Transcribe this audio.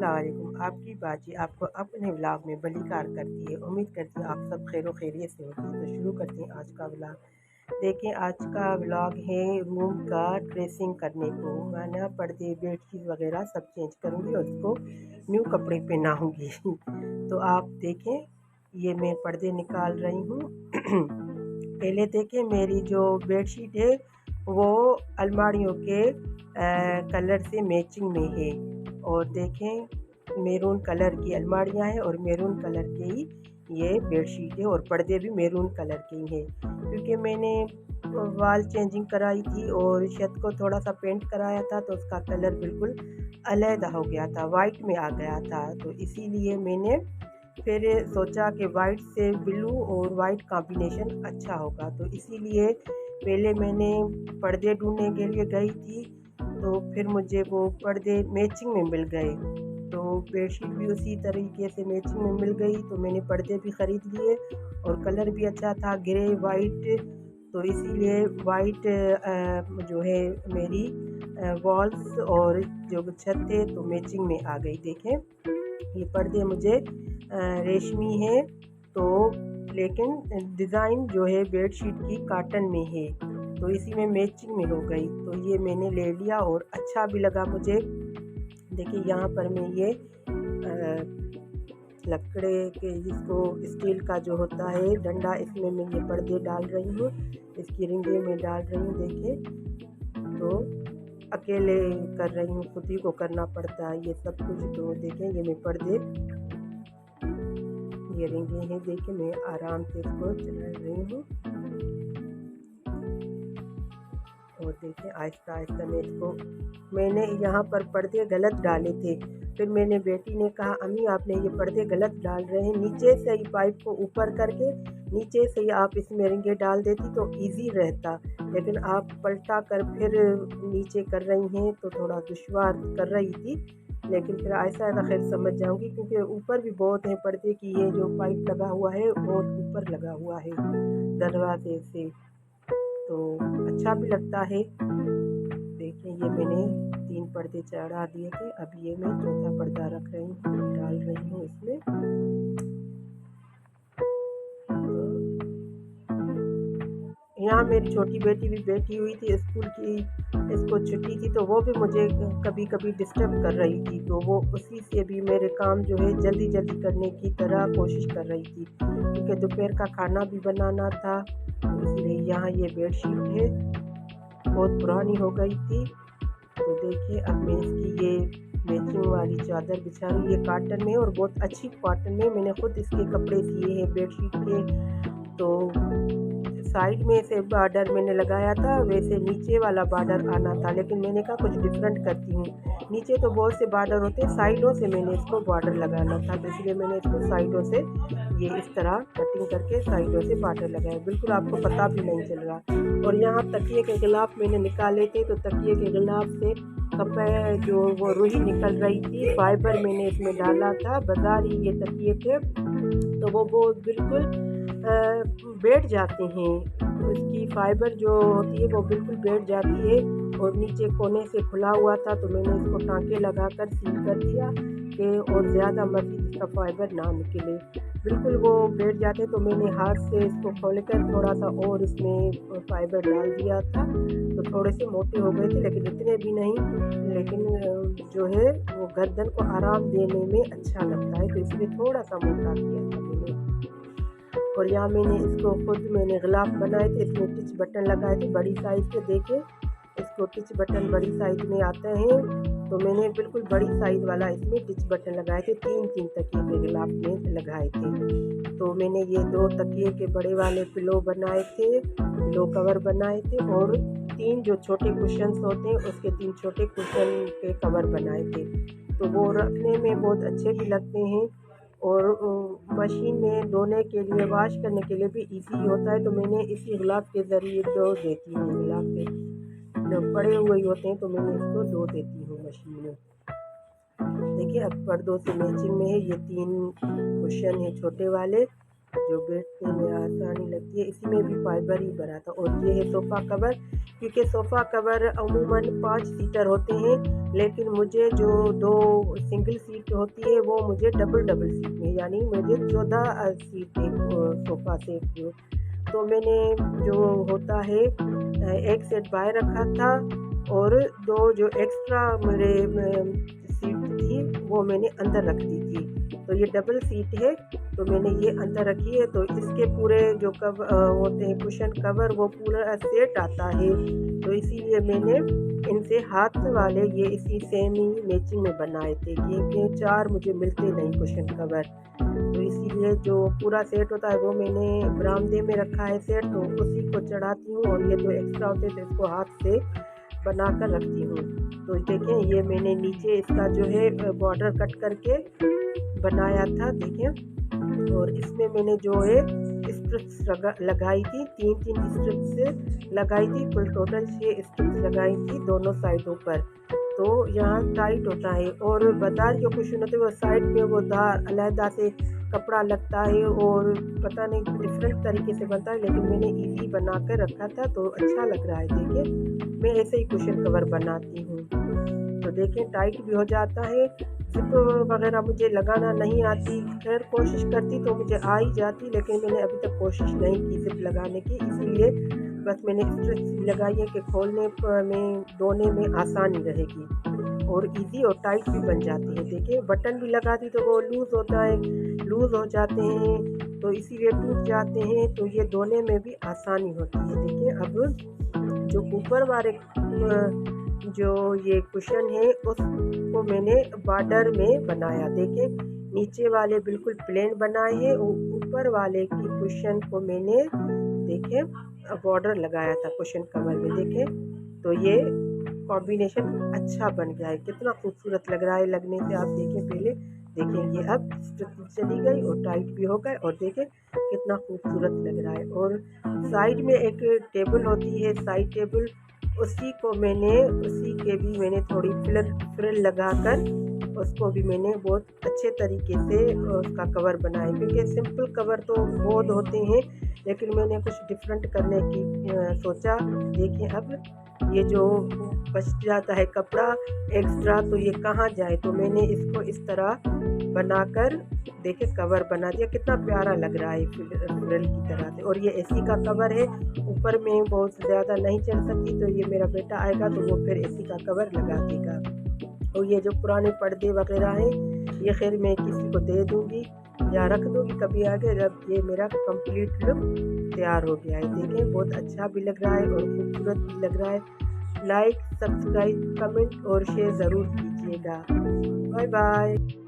अस्सलाम वालेकुम। आपकी बाजी आपको अपने व्लॉग में बलीकार करती है। उम्मीद करती हूँ आप सब खैर खैरियत से होगी। तो शुरू करते हैं आज का व्लॉग। देखें, आज का व्लॉग है रूम का ड्रेसिंग करने को। मैं ना पर्दे बेडशीट वगैरह सब चेंज करूँगी और उसको न्यू कपड़े पहनाऊँगी। तो आप देखें, ये मैं पर्दे निकाल रही हूँ। पहले देखें, मेरी जो बेडशीट है वो अलमारियों के कलर से मैचिंग में है। और देखें, मैरून कलर की अलमारियां हैं और मैरून कलर के ही ये बेडशीट है और पर्दे भी मैरून कलर के ही हैं। क्योंकि मैंने वॉल चेंजिंग कराई थी और छत को थोड़ा सा पेंट कराया था, तो उसका कलर बिल्कुल अलहदा हो गया था, वाइट में आ गया था। तो इसीलिए मैंने फिर सोचा कि वाइट से ब्लू और वाइट कॉम्बिनेशन अच्छा होगा। तो इसीलिए पहले मैंने पर्दे ढूंढने के लिए गई थी, तो फिर मुझे वो पर्दे मैचिंग में मिल गए। तो बेडशीट भी उसी तरीके से मैचिंग में मिल गई, तो मैंने पर्दे भी ख़रीद लिए और कलर भी अच्छा था, ग्रे वाइट। तो इसीलिए वाइट जो है मेरी वॉल्स और जो छत है तो मैचिंग में आ गई। देखें, ये पर्दे मुझे रेशमी है, तो लेकिन डिज़ाइन जो है बेडशीट की काटन में है, तो इसी में मैचिंग में हो गई। तो ये मैंने ले लिया और अच्छा भी लगा मुझे। देखिए, यहाँ पर मैं ये लकड़े के, जिसको स्टील का जो होता है डंडा, इसमें मैं ये पर्दे डाल रही हूँ, इसकी रिंगे में डाल रही हूँ। देखिए, तो अकेले कर रही हूँ, खुद ही को करना पड़ता है ये सब कुछ। तो देखें, ये मैं पर्दे, ये रिंगे हैं, देखिए मैं आराम से इसको चला रही हूँ। और देखिए, आहिस्ता आहिस्ता मैं इसको, मैंने यहाँ पर पर्दे गलत डाले थे। फिर मैंने बेटी ने कहा, अम्मी आपने ये पर्दे गलत डाल रहे हैं, नीचे से ही पाइप को ऊपर करके नीचे से ही आप इसमें रिंगे डाल देती तो इजी रहता, लेकिन आप पलटा कर फिर नीचे कर रही हैं, तो थोड़ा दुश्वार कर रही थी। लेकिन फिर ऐसा ऐसा खैर समझ जाऊंगी, क्योंकि ऊपर भी बहुत है पर्दे की, ये जो पाइप लगा हुआ है बहुत ऊपर लगा हुआ है दरवाजे से, तो अच्छा भी लगता है। देखिए, ये मैंने 3 पर्दे चढ़ा दिए थे, अब ये मैं चौथा पर्दा रख रही हूँ, डाल रही हूँ इसमें। यहाँ मेरी छोटी बेटी भी बैठी हुई थी स्कूल की, इसको छुट्टी थी, तो वो भी मुझे कभी कभी डिस्टर्ब कर रही थी। तो वो उसी से भी मेरे काम जो है जल्दी जल्दी करने की तरह कोशिश कर रही थी, क्योंकि दोपहर का खाना भी बनाना था। इसलिए यहाँ ये बेडशीट है, बहुत पुरानी हो गई थी। तो देखिए, अब मैं इसकी ये मैचिंग वाली चादर बिछा रही हूँ, ये कॉटन में और बहुत अच्छी कॉटन में, मैंने खुद इसके कपड़े सिए हैं बेडशीट के। तो साइड में से बॉर्डर मैंने लगाया था, वैसे नीचे वाला बॉर्डर आना था, लेकिन मैंने कहा कुछ डिफरेंट करती हूँ। नीचे तो बहुत से बॉर्डर होते हैं, साइडों से मैंने इसको बॉर्डर लगाना था, तो इसलिए मैंने इसको साइडों से ये इस तरह कटिंग करके साइडों से बॉर्डर लगाया, बिल्कुल आपको पता भी नहीं चल रहा। और यहाँ तकिए के गिलाफ मैंने निकाले थे, तो तकिए के गिलाफ से कपड़े जो वो रुई निकल रही थी, फाइबर मैंने इसमें डाला था, बाजारी ये तकिए थे, तो वो बिल्कुल बैठ जाते हैं। उसकी फाइबर जो होती है वो बिल्कुल बैठ जाती है, और नीचे कोने से खुला हुआ था, तो मैंने इसको टाँके लगाकर सील कर दिया कि और ज़्यादा मज़ीद इसका फाइबर ना निकले, बिल्कुल वो बैठ जाते। तो मैंने हाथ से इसको खोलकर थोड़ा सा और इसमें फाइबर डाल दिया था, तो थोड़े से मोटे हो गए थे, लेकिन इतने भी नहीं। लेकिन जो है वो गर्दन को आराम देने में अच्छा लगता है, तो इसलिए थोड़ा सा मोटा किया था मैंने। और यहाँ मैंने इसको खुद मैंने गिलाफ बनाए थे, इसमें टिच बटन लगाए थे बड़ी साइज़ के। देखे, इसको टिच बटन बड़ी साइज़ में आते हैं, तो मैंने बिल्कुल बड़ी साइज़ वाला इसमें टिच बटन लगाए थे, 3-3 तकिए के गिलाफ में लगाए थे। तो मैंने ये 2 तकिए के बड़े वाले पिलो बनाए थे, पिलो कवर बनाए थे, और 3 जो छोटे कुशन्स होते हैं उसके 3 छोटे कुशन के कवर बनाए थे। तो वो रखने में बहुत अच्छे भी लगते हैं, और मशीन में धोने के लिए, वॉश करने के लिए भी इजी होता है। तो मैंने इसी गिलाफ के ज़रिए धो देती हूँ, गिलाफ के जो पड़े हुए होते हैं तो मैंने इसको धो देती हूँ मशीन में। देखिए, अब पर्दों से मैचिंग में है, ये 3 कुशन है छोटे वाले, जो बैठने में आसानी लगती है, इसी में भी फाइबर ही भरा था। और ये है सोफ़ा कवर, क्योंकि सोफ़ा कवर अमूमन 5 सीटर होते हैं, लेकिन मुझे जो 2 सिंगल सीट होती है वो मुझे डबल डबल सीट में, यानी मुझे 14 सीट एक सोफ़ा सेट जो, तो मैंने जो होता है एक सेट बाहर रखा था और 2 जो एक्स्ट्रा मेरे सीट थी वो मैंने अंदर रख दी थी। तो ये डबल सीट है, तो मैंने ये अंदर रखी है, तो इसके पूरे जो होते हैं कुशन कवर वो पूरा सेट आता है। तो इसीलिए मैंने इनसे हाथ वाले ये इसी सेम ही मैचिंग में बनाए थे, क्योंकि 4 मुझे मिलते नहीं कुशन कवर। तो इसीलिए जो पूरा सेट होता है वो मैंने बरामदे में रखा है सेट, तो उसी को चढ़ाती हूँ और ये जो एक्स्ट्रा होते हैं तो इसको हाथ से बना कर रखती हूँ। तो देखें, ये मैंने नीचे इसका जो है बॉर्डर कट करके बनाया था, देखें। और इसमें मैंने जो है स्ट्रिप्स लगाई थी, 3-3 स्ट्रिप्स लगाई थी, कुल टोटल 6 स्ट्रिप्स लगाई थी दोनों साइडों पर। तो यहाँ टाइट होता है, और बाज़ार जो कुशन होते हैं वो साइड पे वो दार अलहदा से कपड़ा लगता है और पता नहीं डिफरेंट तरीके से बनता है, लेकिन मैंने इजी बना कर रखा था तो अच्छा लग रहा है। देखिए, मैं ऐसे ही कुशन कवर बनाती हूँ। तो देखें, टाइट भी हो जाता है। ज़िप वगैरह मुझे लगाना नहीं आती, खैर कोशिश करती तो मुझे आ ही जाती, लेकिन मैंने अभी तक कोशिश नहीं की ज़िप लगाने की, इसीलिए बस मैंने स्ट्रिप्स लगाई है कि खोलने में धोने में आसानी रहेगी और इजी और टाइट भी बन जाती है। देखिए, बटन भी लगा दी तो वो लूज़ होता है, लूज़ हो जाते हैं तो इसीलिए टूट जाते हैं, तो ये धोने में भी आसानी होती है। देखिए, अब जो ऊपर वाले जो ये कुशन है उसको मैंने बॉर्डर में बनाया। देखिए, नीचे वाले बिल्कुल प्लेन बनाए हैं और ऊपर वाले की कुशन को मैंने देखिए बॉर्डर लगाया था कुशन कवर में। देखिए, तो ये कॉम्बिनेशन अच्छा बन गया है, कितना खूबसूरत लग रहा है लगने से। आप देखिए, पहले देखिए, ये अब स्ट्रिप चली गई और टाइट भी हो गए, और देखिए कितना खूबसूरत लग रहा है। और साइड में एक टेबल होती है, साइड टेबल, उसी के भी मैंने थोड़ी फ्रिल लगाकर उसको भी मैंने बहुत अच्छे तरीके से उसका कवर बनाया, क्योंकि सिंपल कवर तो बहुत होते हैं, लेकिन मैंने कुछ डिफरेंट करने की सोचा। देखिए, अब ये जो बच जाता है कपड़ा एक्स्ट्रा तो ये कहाँ जाए, तो मैंने इसको इस तरह बनाकर देखिए कवर बना दिया, कितना प्यारा लग रहा है फ्रिल की तरह से। और ये एसी का कवर है, ऊपर में बहुत ज़्यादा नहीं चढ़ सकती, तो ये मेरा बेटा आएगा तो वो फिर एसी का कवर लगा देगा। और ये जो पुराने पर्दे वगैरह हैं ये खैर मैं किसी को दे दूँगी या रख दूँगी कभी आगे, जब ये मेरा कंप्लीट लुक तैयार हो गया है। देखें, बहुत अच्छा भी लग रहा है और खूबसूरत भी लग रहा है। लाइक, सब्सक्राइब, कमेंट और शेयर ज़रूर कीजिएगा। Bye bye.